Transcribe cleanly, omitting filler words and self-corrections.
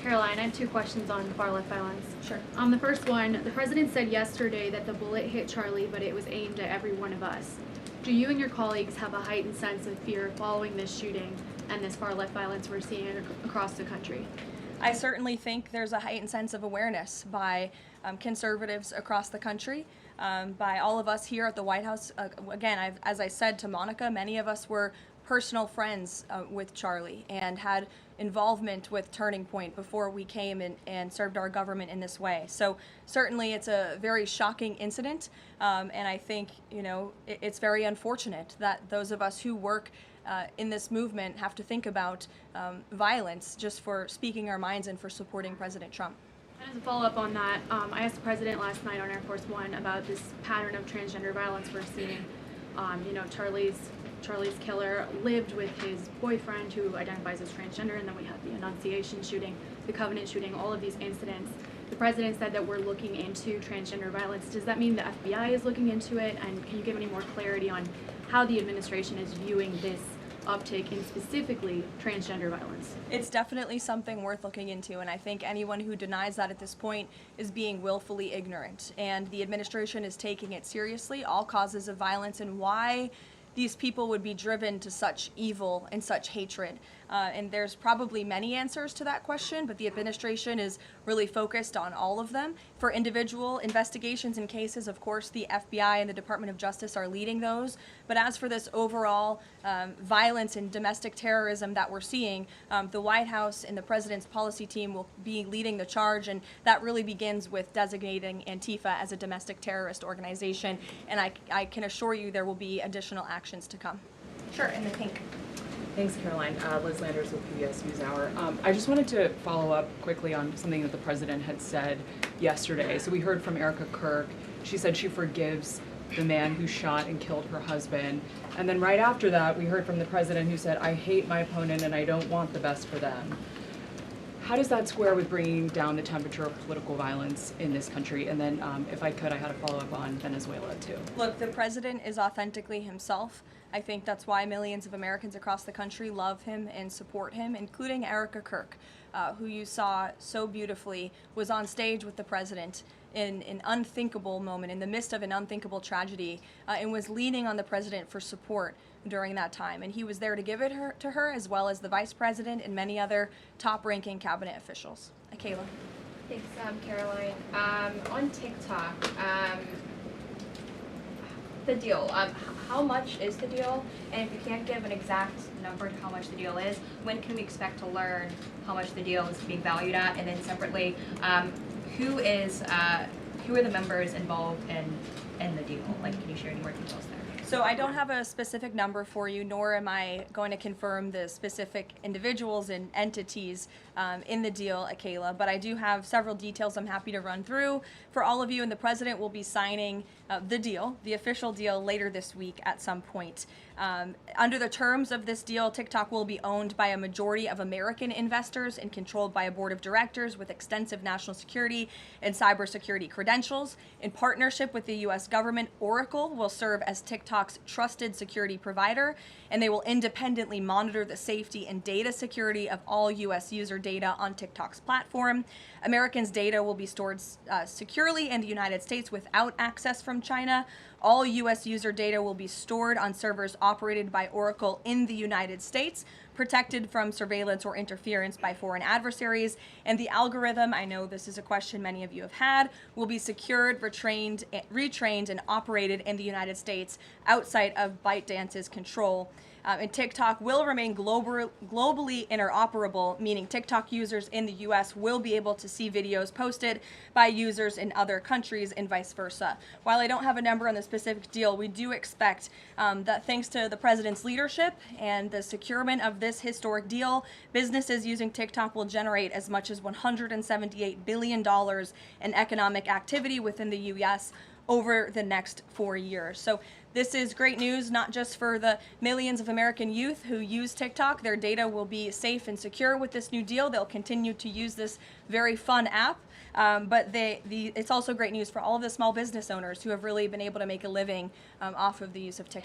Caroline, I have two questions on far-left violence. Sure. The first one, the president said yesterday that the bullet hit Charlie, but it was aimed at every one of us. Do you and your colleagues have a heightened sense of fear following this shooting and this far-left violence we're seeing across the country? I certainly think there's a heightened sense of awareness by conservatives across the country, by all of us here at the White House. Again, as I said to Monica, many of us were personal friends with Charlie and had involvement with Turning Point before we came and served our government in this way. So certainly it's a very shocking incident, and I think, it's very unfortunate that those of us who work in this movement have to think about violence just for speaking our minds and for supporting President Trump. And as a follow-up on that, I asked the president last night on Air Force One about this pattern of transgender violence we're seeing. Charlie's killer lived with his boyfriend who identifies as transgender, and then we had the Annunciation shooting, the Covenant shooting, all of these incidents. The president said that we're looking into transgender violence. Does that mean the FBI is looking into it? And can you give any more clarity on how the administration is viewing this uptick in specifically transgender violence? It's definitely something worth looking into, and I think anyone who denies that at this point is being willfully ignorant. And the administration is taking it seriously, all causes of violence, and why these people would be driven to such evil and such hatred. And there's probably many answers to that question, but the administration is really focused on all of them. For individual investigations and cases, of course, the FBI and the Department of Justice are leading those. But as for this overall violence and domestic terrorism that we're seeing, the White House and the president's policy team will be leading the charge, and that really begins with designating Antifa as a domestic terrorist organization. And I can assure you there will be additional actions to come. Sure, in the pink. Thanks, Caroline. Liz Landers with PBS NewsHour. I just wanted to follow up quickly on something that the president had said yesterday. So we heard from Erica Kirk. She said she forgives the man who shot and killed her husband. And then right after that, we heard from the president who said, I hate my opponent and I don't want the best for them. How does that square with bringing down the temperature of political violence in this country? And then, if I could, I had a follow-up on Venezuela, too. Look, the president is authentically himself. I think that's why millions of Americans across the country love him and support him, including Erica Kirk, who you saw so beautifully was on stage with the president in an unthinkable moment, in the midst of an unthinkable tragedy, and was leaning on the president for support during that time. And he was there to give it to her, as well as the vice president and many other top-ranking cabinet officials. Kayla. Thanks, Caroline. On TikTok, the deal. How much is the deal? And if you can't give an exact number to how much the deal is, when can we expect to learn how much the deal is being valued at? And then separately, who are the members involved in the deal? Like, can you share any more details there? So I don't have a specific number for you, nor am I going to confirm the specific individuals and entities in the deal, Kayla, but I do have several details I'm happy to run through for all of you, and the president will be signing the deal, the official deal, later this week at some point. Under the terms of this deal, TikTok will be owned by a majority of American investors and controlled by a board of directors with extensive national security and cybersecurity credentials. In partnership with the U.S. government, Oracle will serve as TikTok's trusted security provider, and they will independently monitor the safety and data security of all U.S. user data on TikTok's platform. Americans' data will be stored securely in the United States without access from China. All U.S. user data will be stored on servers operated by Oracle in the United States, protected from surveillance or interference by foreign adversaries. And the algorithm, I know this is a question many of you have had, will be secured, retrained, and operated in the United States outside of ByteDance's control. And TikTok will remain globally interoperable, meaning TikTok users in the U.S. will be able to see videos posted by users in other countries and vice versa. While I don't have a number on the specific deal, we do expect that thanks to the president's leadership and the securement of this historic deal, businesses using TikTok will generate as much as $178 billion in economic activity within the U.S. over the next 4 years. So this is great news, not just for the millions of American youth who use TikTok. Their data will be safe and secure with this new deal. They'll continue to use this very fun app. But it's also great news for all of the small business owners who have really been able to make a living off of the use of TikTok.